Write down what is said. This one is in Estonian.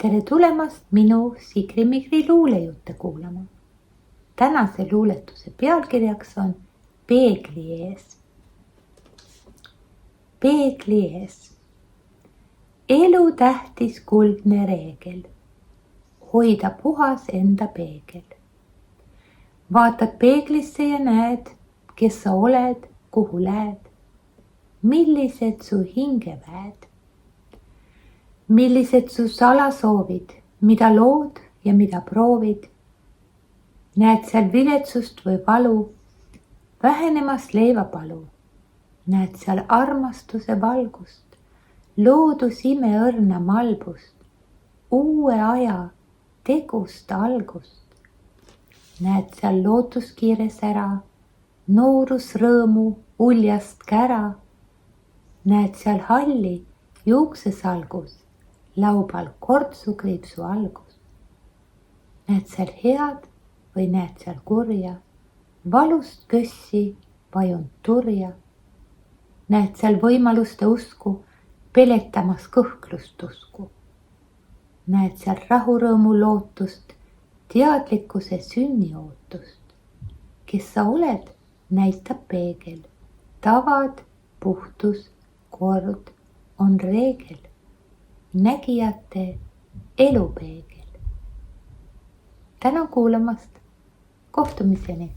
tere tulemast minu Sigri-Migri luulejutte kuulama. Tänase luuletuse pealkirjaks on Peegli ees. Peegli ees. Elu tähtis kuldne reegel. Hoida puhas enda peegel. Vaatad peeglisse ja näed, kes sa oled, kuhu lähed. Millised su hingeväed. Millised su salasoovid, mida lood ja mida proovid. Näed seal viletsust või valu, vähenemas leivapalu. Näed seal armastuse valgust, loodus imeõrna malbust, uue aja tegust algust. Näed seal lootuskiire sära, noorusrõõmu uljast kära. Näed seal halli juuksesalgus, laubal kortsukriipsu algus. Näed seal head või näed seal kurja, valust kössi vajunud turja. Näed seal võimaluste usku, peletamas kõhklust usku. Näed seal rahurõõmu lootust, teadlikkuse sünniootust. Kes sa oled, näitab peegel, tavad, puhtus, kord on reegel. Nägijate elupeegel. Tänan kuulamast. Kohtumiseni.